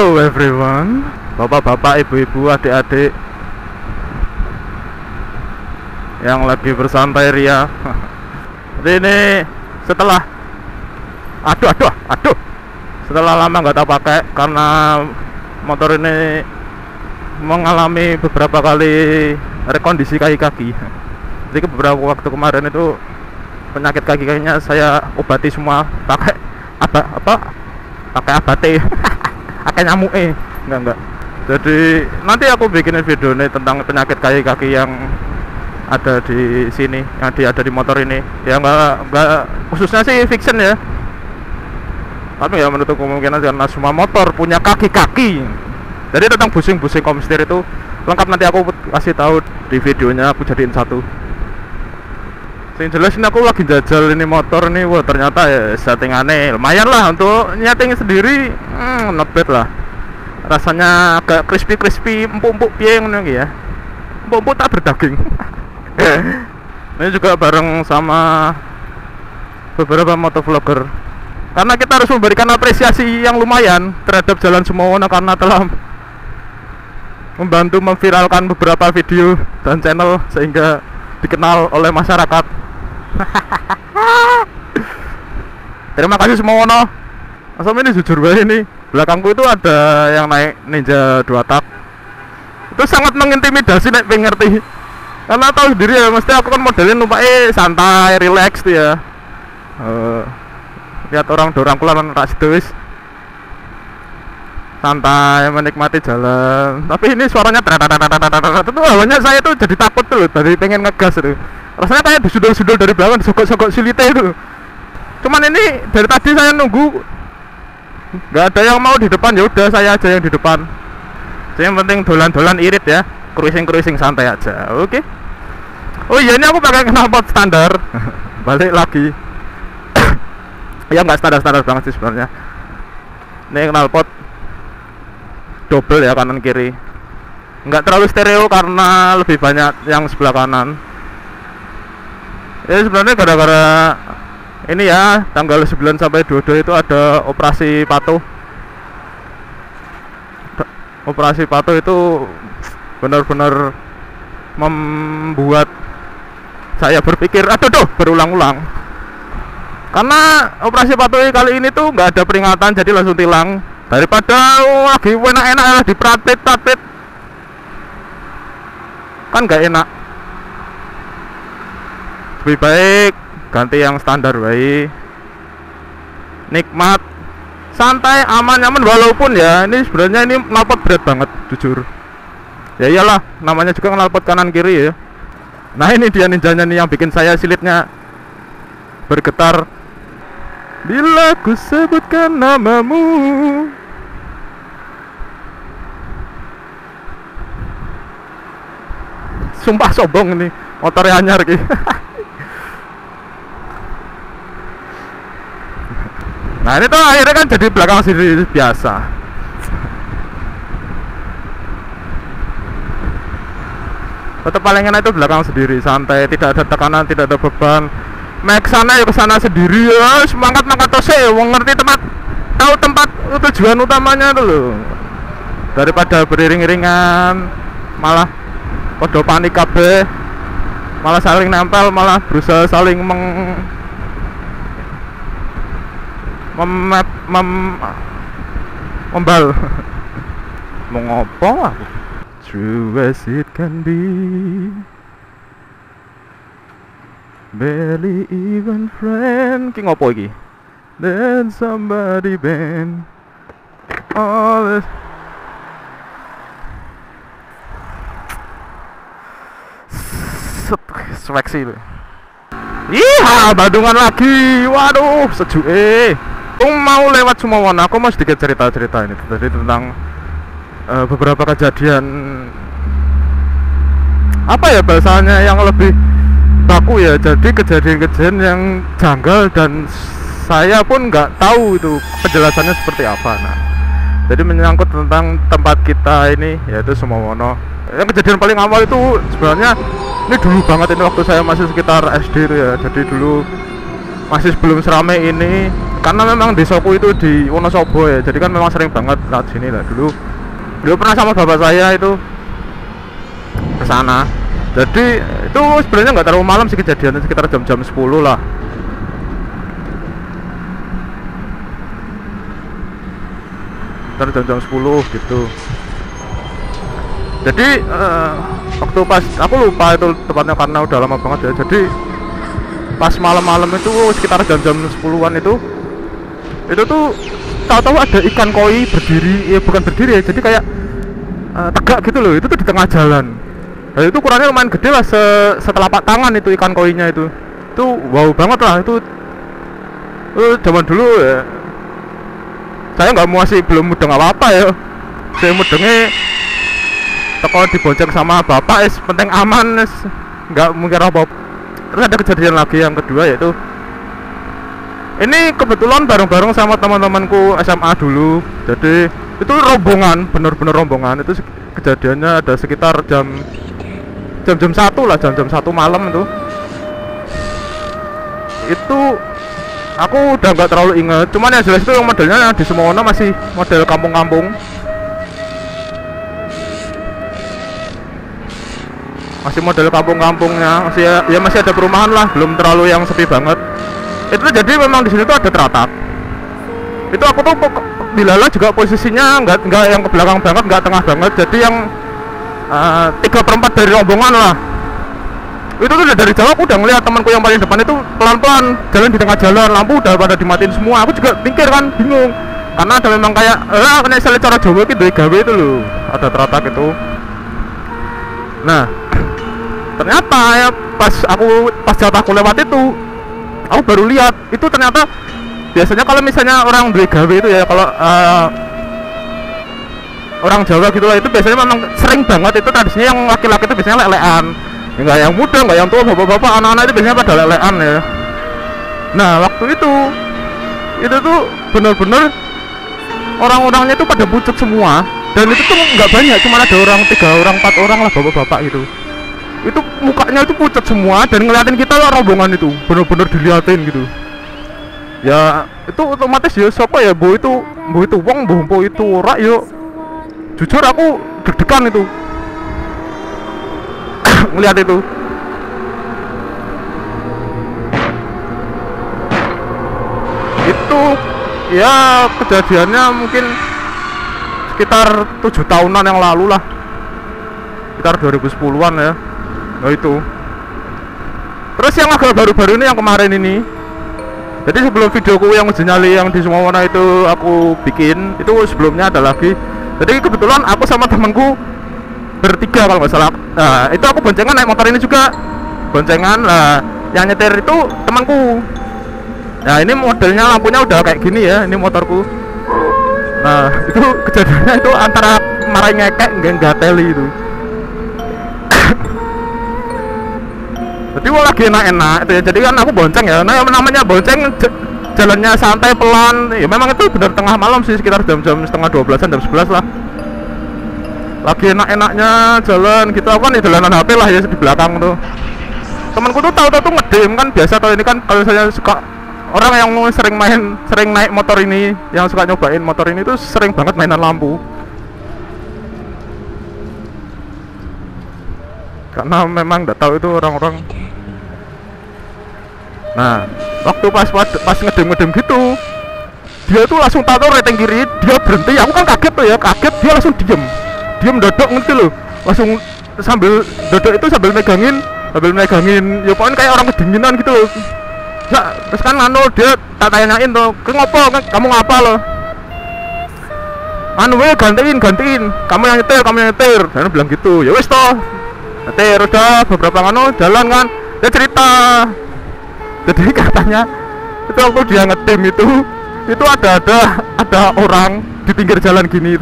Hello everyone, bapak-bapak, ibu-ibu, adik-adik yang lagi bersantai ria. Jadi ini setelah setelah lama nggak tak pakai karena motor ini mengalami beberapa kali rekondisi kaki-kaki. Jadi beberapa waktu kemarin itu penyakit kaki-kakinya saya obati semua pakai pakai abate. Pakai nyamuk enggak. Jadi nanti aku bikinin video nih tentang penyakit kaki-kaki yang ada di sini, yang ada di motor ini. Ya enggak khususnya sih fiction ya. Tapi ya menutup kemungkinan karena semua motor punya kaki-kaki. Jadi tentang busing-busing komstir itu lengkap, nanti aku kasih tahu di videonya, aku jadiin satu. Yang jelas ini aku lagi jajal ini motor nih, wah ternyata ya settingannya lumayan lah untuk nyeting sendiri, not bad lah. Rasanya agak crispy, empuk-empuk pieng nih ya, empuk-empuk tak berdaging. Ini juga bareng sama beberapa motovlogger, karena kita harus memberikan apresiasi yang lumayan terhadap Jalan Sumawono karena telah membantu memviralkan beberapa video dan channel sehingga dikenal oleh masyarakat. Terima kasih Sumawono. Asal ini jujur banget ini, belakangku itu ada yang naik Ninja 2 tak. Itu sangat mengintimidasi, nek pengen ngerti. Karena tahu sendiri ya, mesti aku kan modelin numpak santai, relax tuh ya. Lihat orang dorang kulan rasdus, santai menikmati jalan. Tapi ini suaranya itu awalnya saya tuh jadi takut tuh, dari pengen ngegas tuh. Rasanya kayak disudul-sudul dari belakang, disogok-sogok silite itu. Cuman ini dari tadi saya nunggu, nggak ada yang mau di depan, ya udah saya aja yang di depan. Jadi yang penting dolan-dolan irit ya, cruising santai aja. Oke. Oh iya, ini aku pakai knalpot standar. Balik lagi. Ya nggak standar banget sih sebenarnya. Ini knalpot double ya, kanan kiri. Nggak terlalu stereo karena lebih banyak yang sebelah kanan. Ya sebenarnya gara-gara ini ya, tanggal 9 sampai 22 itu ada operasi patuh. Operasi patuh itu benar-benar membuat saya berpikir berulang-ulang. Karena operasi patuh kali ini tuh nggak ada peringatan, jadi langsung tilang. Daripada lagi enak-enak dipraktit kan nggak enak. Lebih baik ganti yang standar baik, nikmat, santai, aman-aman. Walaupun ya ini sebenarnya ini knalpot berat banget jujur. Ya iyalah, namanya juga knalpot kanan kiri ya. Nah ini dia ninjanya nih yang bikin saya silitnya bergetar bila ku sebutkan namamu. Sumpah sombong ini motornya anyar gitu. Nah ini tuh akhirnya kan jadi belakang sendiri biasa. Tetap paling enak itu belakang sendiri, santai, tidak ada tekanan, tidak ada beban. Max sana ya kesana sendiri ya, semangat tose, wong ngerti tempat, tahu tempat tujuan utamanya dulu. Daripada beriring-iringan, malah podo panik kabeh, malah saling nempel, malah berusaha saling membal. Mau ngopo aku? True as it can be, barely even friend. Ki ngopo iki? Then somebody bend all this. Sweksi lu. Iya, Bandungan lagi. Waduh, sejuk mau lewat Sumawono, aku mau sedikit cerita ini tadi tentang beberapa kejadian, apa ya bahasanya, yang lebih baku ya. Jadi kejadian-kejadian yang janggal dan saya pun nggak tahu itu penjelasannya seperti apa. Nah, jadi menyangkut tentang tempat kita ini, yaitu Sumawono. Yang kejadian paling awal itu sebenarnya ini dulu banget, ini waktu saya masih sekitar SD ya. Jadi dulu masih sebelum seramai ini, karena memang desaku itu di Wonosobo ya, jadi kan memang sering banget lewat sini lah. Dulu pernah sama bapak saya itu ke sana. Jadi itu sebenarnya nggak terlalu malam sih kejadiannya, sekitar jam-jam 10 lah. Sekitar jam-jam 10 gitu. Jadi waktu pas aku lupa itu tepatnya karena udah lama banget ya. Jadi pas malam-malam itu sekitar jam-jam 10-an itu tuh tahu-tahu ada ikan koi berdiri, ya bukan berdiri ya, jadi kayak tegak gitu loh. Itu tuh di tengah jalan. Dan itu ukurannya lumayan gede lah, setelapak tangan itu ikan koinya itu. Itu wow banget lah itu. Zaman dulu ya. Saya belum mudeng apa-apa ya. Saya mudengnya teko dibonceng sama bapak, penting aman, nggak mungkin apa-apa. Terus ada kejadian lagi yang kedua, yaitu ini kebetulan bareng-bareng sama teman-temanku SMA dulu. Jadi itu rombongan, bener-bener rombongan. Itu kejadiannya ada sekitar jam 1 lah, jam 1 malam itu. Itu aku udah nggak terlalu ingat, cuman yang jelas itu yang modelnya di Sumono masih model kampung-kampung. Masih model kampung-kampungnya, masih ada perumahan lah, belum terlalu yang sepi banget. Itu jadi memang di sini tuh ada teratak. Itu aku tuh dilala juga posisinya nggak yang ke belakang banget, nggak tengah banget, jadi yang 3/4 dari rombongan lah. Itu tuh dari jauh aku udah ngeliat temanku yang paling depan itu pelan-pelan jalan di tengah jalan, lampu udah pada dimatiin semua. Aku juga mikir kan, bingung, karena ada memang kayak kena istilah cara Jawa gitu, gawe itu loh, ada teratak itu. Nah, ternyata ya pas jatahku lewat itu, aku baru lihat itu ternyata biasanya kalau misalnya orang duwe gawe itu ya, kalau orang Jawa gitu lah, itu biasanya memang sering banget itu tradisinya yang laki-laki itu biasanya lelean. Enggak yang muda, enggak yang tua, bapak-bapak, anak-anak itu biasanya pada lelean ya. Nah, waktu itu tuh bener-bener orang-orangnya itu pada pucet semua, dan itu tuh nggak banyak, cuma ada 3 orang 4 orang lah, bapak-bapak itu mukanya itu pucat semua dan ngeliatin kita lah, rombongan itu bener-bener diliatin gitu ya. Itu otomatis ya, siapa ya, bu itu wong, bu itu ora yo. Jujur aku deg-degan itu ngeliat itu. Itu ya kejadiannya mungkin sekitar 7 tahunan yang lalu lah, sekitar 2010-an ya. Nah itu. Terus yang agak baru-baru ini, yang kemarin ini, jadi sebelum videoku yang uji nyali yang di Sumono itu aku bikin, itu sebelumnya ada lagi. Jadi kebetulan aku sama temanku bertiga kalau nggak salah. Nah itu aku boncengan naik motor ini juga, boncengan lah. Yang nyetir itu temanku. Nah ini modelnya lampunya udah kayak gini ya, ini motorku. Nah itu kejadiannya itu antara marah ngekek nggak teli itu. Jadi gua lagi enak-enak itu ya. Jadi kan aku bonceng ya. Nah namanya bonceng jalannya santai pelan. Ya memang itu bener tengah malam sih, sekitar jam-jam setengah 12-an, jam 11 lah. Lagi enak-enaknya jalan gitu. Aku kan di jalanan HP lah ya di belakang tuh. Temanku tuh tahu-tahu tuh ngedem kan, biasa kalau ini kan, kalau saya suka orang yang sering naik motor ini, yang suka nyobain motor ini tuh sering banget mainan lampu. Karena memang nggak tahu itu orang-orang. Nah, waktu pas ngedem gitu, dia tuh langsung tahu rating kiri, dia berhenti. Aku kan kaget tuh ya, dia langsung diem dodok gitu loh, langsung sambil dodok itu sambil megangin, ya pokoknya kayak orang kedinginan gitu loh. Ya, terus kan dia tak tanyain tuh, kamu ngapa lo? Gantiin, kamu yang nyetir, dan bilang gitu. Ya wes toh, nyetir udah beberapa jalan kan, dia cerita. Jadi katanya itu waktu dia ngedem itu ada orang di pinggir jalan gini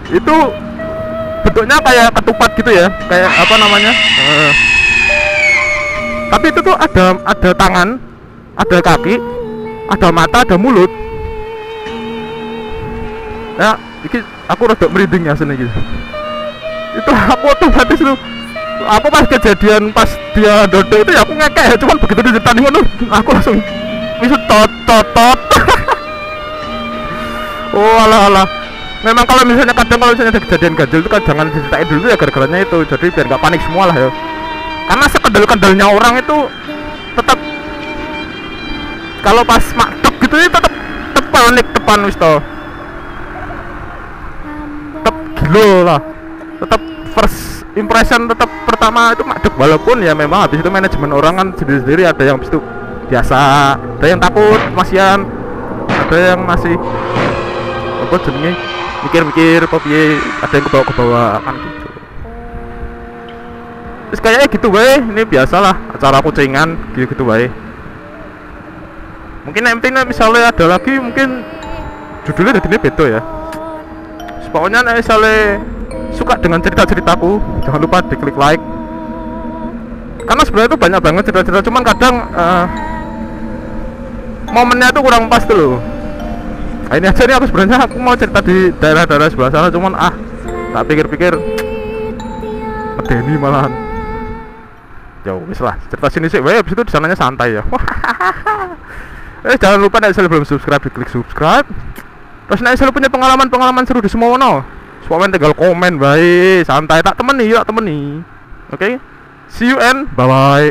itu bentuknya kayak ketupat gitu ya, kayak apa namanya, tapi itu tuh ada tangan, ada kaki, ada mata, ada mulut. Ya, ini aku rada merinding ya sini gitu. Itu aku otomatis tuh, aku pas kejadian pas dia dodok itu ya aku ngekek, cuman begitu diceritain ngono aku langsung Bisa tot tot tot. Oh alah alah. Memang kalau misalnya kadang kalau misalnya ada kejadian ganjil itu kan jangan diceritain dulu ya gara-garanya itu, jadi biar nggak panik semua lah ya. Karena sekedal-kedalnya orang itu tetap kalau pas makduk gitu ya tetap panik depan wis to. Tetap gila lah. Tetap first impression tetap pertama itu makduk, walaupun ya memang habis itu manajemen orang kan sendiri-sendiri, ada yang habis itu biasa, ada yang takut masian, ada yang masih apa jenenge mikir-mikir apa piye, ada yang kebawa-kebawa kan gitu. Terus kayaknya gitu wae, ini biasalah acara kucingan gitu wae. Mungkin nanti misalnya ada lagi mungkin judulnya jadi beda ya. Pokoknya misalnya suka dengan cerita-ceritaku jangan lupa diklik like, karena sebenarnya itu banyak banget cerita-cerita, cuman kadang momennya tuh kurang pas tuh loh. Nah, ini aja nih aku sebenarnya aku mau cerita di daerah-daerah sebelah sana, cuman tak pikir-pikir medeni malahan. Ya wis lah, cerita sini sih, habis itu di sananya santai ya. Jangan lupa nek misalnya belum subscribe diklik subscribe. Terus nek misalnya punya pengalaman seru di Semono, soalnya tinggal komen baik, santai tak temeni yuk temeni. Oke, see you and bye bye.